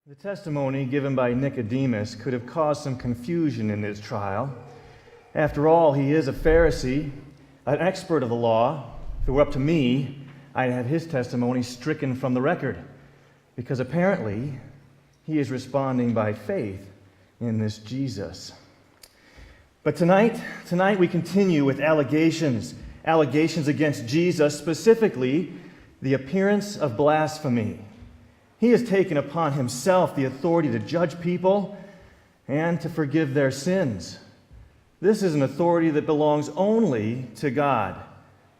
The testimony given by Nicodemus could have caused some confusion in his trial. After all, he is a Pharisee, an expert of the law. If it were up to me, I'd have his testimony stricken from the record, because apparently he is responding by faith in this Jesus. But tonight we continue with allegations against Jesus, specifically the appearance of blasphemy. He has taken upon himself the authority to judge people and to forgive their sins. This is an authority that belongs only to God.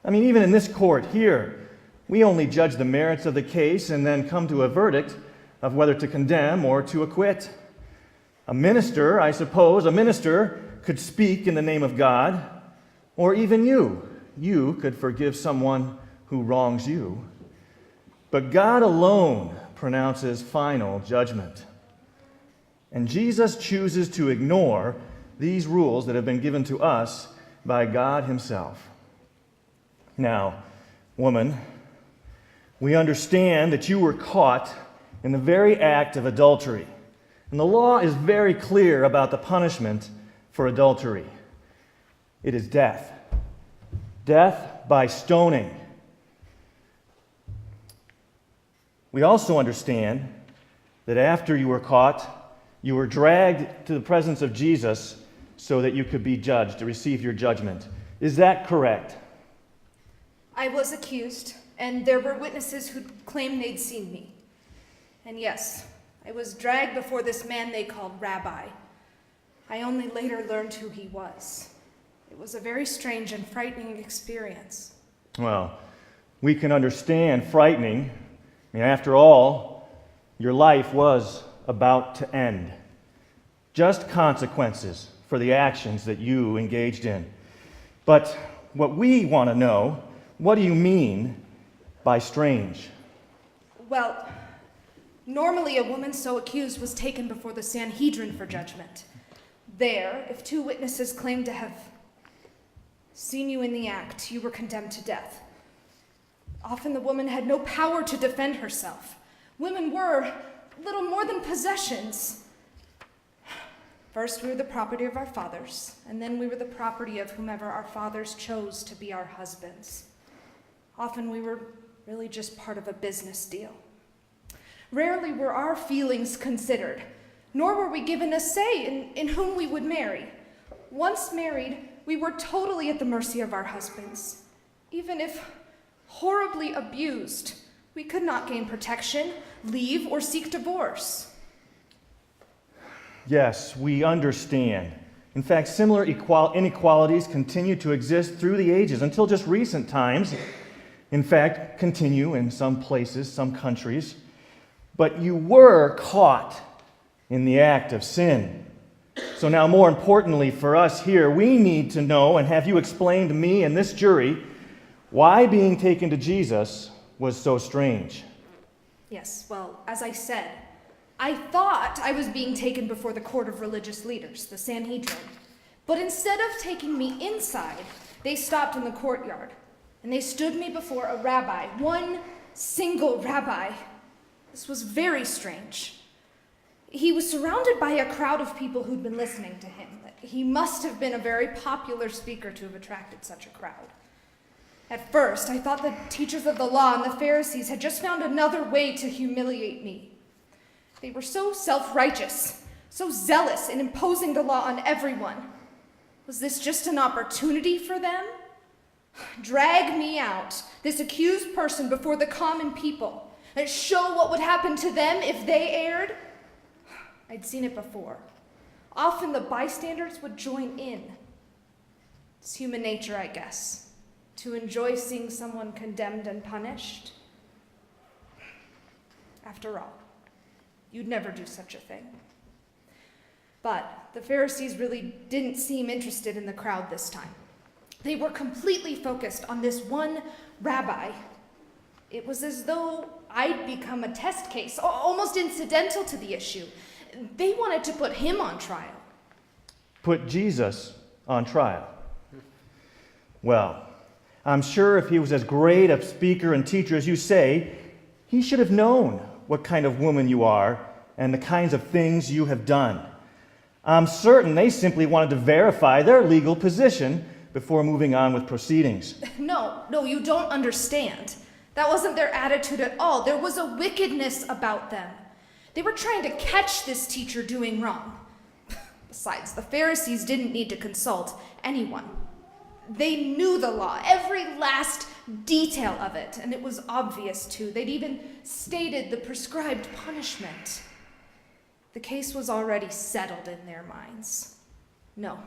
I mean, even in this court here, we only judge the merits of the case and then come to a verdict of whether to condemn or to acquit. A minister could speak in the name of God, or even you could forgive someone who wrongs you. But God alone pronounces final judgment. And Jesus chooses to ignore these rules that have been given to us by God himself. Now, woman, we understand that you were caught in the very act of adultery. And the law is very clear about the punishment for adultery. It is death. Death by stoning. We also understand that after you were caught, you were dragged to the presence of Jesus so that you could be judged, to receive your judgment. Is that correct? I was accused, and there were witnesses who claimed they'd seen me. And yes, I was dragged before this man they called Rabbi. I only later learned who he was. It was a very strange and frightening experience. Well, we can understand frightening. After all, your life was about to end. Just consequences for the actions that you engaged in. But what we want to know, what do you mean by strange? Well, normally a woman so accused was taken before the Sanhedrin for judgment. There, if two witnesses claimed to have seen you in the act, you were condemned to death. Often the woman had no power to defend herself. Women were little more than possessions. First, we were the property of our fathers, and then we were the property of whomever our fathers chose to be our husbands. Often we were really just part of a business deal. Rarely were our feelings considered, nor were we given a say in whom we would marry. Once married, we were totally at the mercy of our husbands. Even if horribly abused, we could not gain protection, leave, or seek divorce. Yes, we understand. In fact, similar inequalities continue to exist through the ages until just recent times. In fact, continue in some places, some countries. But you were caught in the act of sin. So now, more importantly for us here, we need to know and have you explain to me and this jury why being taken to Jesus was so strange. Yes, well, as I said, I thought I was being taken before the court of religious leaders, the Sanhedrin. But instead of taking me inside, they stopped in the courtyard, and they stood me before a rabbi, one single rabbi. This was very strange. He was surrounded by a crowd of people who'd been listening to him. He must have been a very popular speaker to have attracted such a crowd. At first, I thought the teachers of the law and the Pharisees had just found another way to humiliate me. They were so self-righteous, so zealous in imposing the law on everyone. Was this just an opportunity for them? Drag me out, this accused person, before the common people, and show what would happen to them if they erred? I'd seen it before. Often the bystanders would join in. It's human nature, I guess, to enjoy seeing someone condemned and punished. After all, you'd never do such a thing. But the Pharisees really didn't seem interested in the crowd this time. They were completely focused on this one rabbi. It was as though I'd become a test case, almost incidental to the issue. They wanted to put him on trial. Put Jesus on trial. Well, I'm sure if he was as great a speaker and teacher as you say, he should have known what kind of woman you are and the kinds of things you have done. I'm certain they simply wanted to verify their legal position before moving on with proceedings. No, you don't understand. That wasn't their attitude at all. There was a wickedness about them. They were trying to catch this teacher doing wrong. Besides, the Pharisees didn't need to consult anyone. They knew the law, every last detail of it, and it was obvious too. They'd even stated the prescribed punishment. The case was already settled in their minds. No,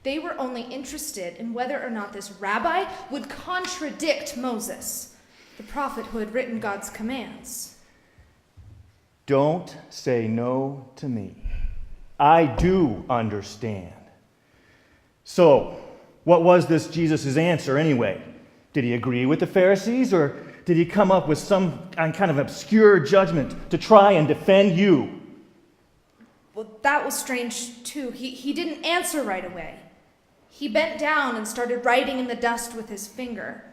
they were only interested in whether or not this rabbi would contradict Moses, the prophet who had written God's commands. Don't say no to me. I do understand. So, what was this Jesus' answer anyway? Did he agree with the Pharisees, or did he come up with some kind of obscure judgment to try and defend you? Well, that was strange too. He didn't answer right away. He bent down and started writing in the dust with his finger.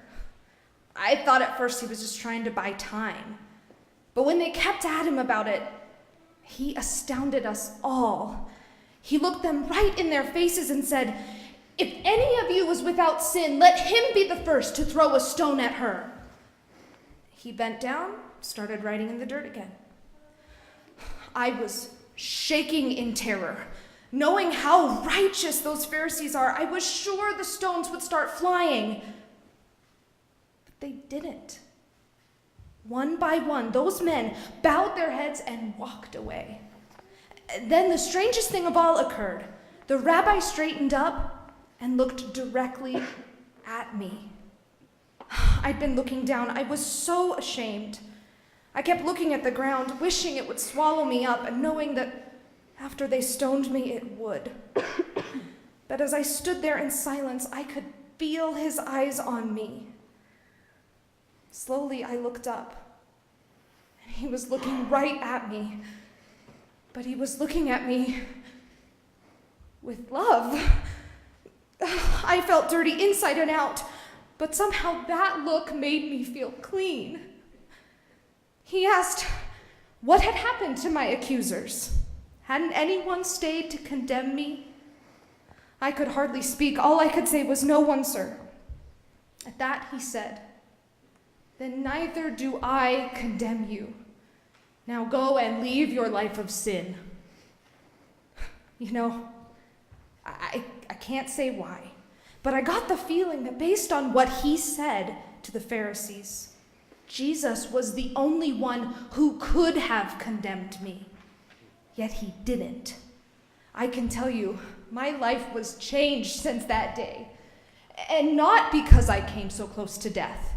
I thought at first he was just trying to buy time. But when they kept at him about it, he astounded us all. He looked them right in their faces and said, "If any of you is without sin, let him be the first to throw a stone at her." He bent down, started writing in the dirt again. I was shaking in terror. Knowing how righteous those Pharisees are, I was sure the stones would start flying. But they didn't. One by one, those men bowed their heads and walked away. Then the strangest thing of all occurred. The rabbi straightened up and looked directly at me. I'd been looking down. I was so ashamed. I kept looking at the ground, wishing it would swallow me up, and knowing that after they stoned me, it would. But as I stood there in silence, I could feel his eyes on me. Slowly, I looked up, and he was looking right at me. But he was looking at me with love. I felt dirty inside and out, but somehow that look made me feel clean. He asked what had happened to my accusers. Hadn't anyone stayed to condemn me? I could hardly speak. All I could say was, "No one, sir." At that, he said, "Then neither do I condemn you. Now go and leave your life of sin." You know, I can't say why, but I got the feeling that based on what he said to the Pharisees, Jesus was the only one who could have condemned me. Yet he didn't. I can tell you, my life was changed since that day. And not because I came so close to death,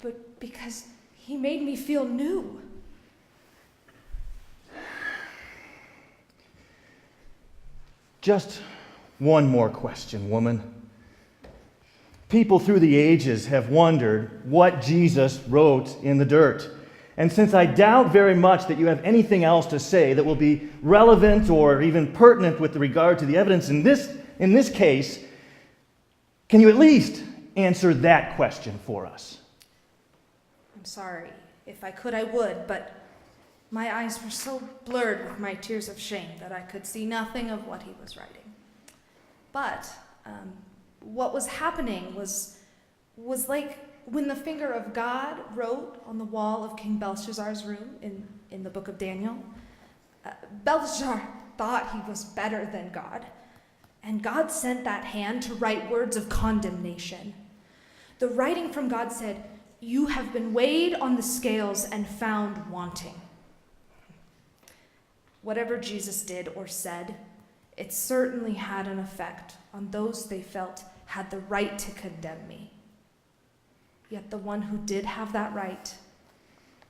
but because he made me feel new. Just one more question, woman. People through the ages have wondered what Jesus wrote in the dirt. And since I doubt very much that you have anything else to say that will be relevant or even pertinent with regard to the evidence in this case, can you at least answer that question for us? I'm sorry. If I could, I would, but my eyes were so blurred with my tears of shame that I could see nothing of what he was writing. But what was happening was like when the finger of God wrote on the wall of King Belshazzar's room in the book of Daniel. Belshazzar thought he was better than God, and God sent that hand to write words of condemnation. The writing from God said, "You have been weighed on the scales and found wanting." Whatever Jesus did or said, it certainly had an effect on those they felt had the right to condemn me. Yet the one who did have that right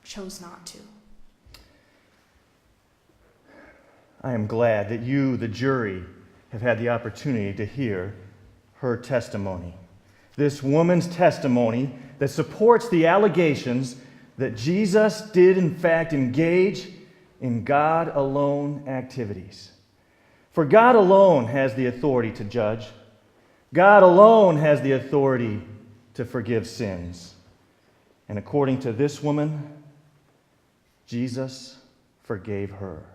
chose not to. I am glad that you, the jury, have had the opportunity to hear her testimony. This woman's testimony that supports the allegations that Jesus did in fact engage in God alone activities. For God alone has the authority to judge. God alone has the authority to forgive sins. And according to this woman, Jesus forgave her.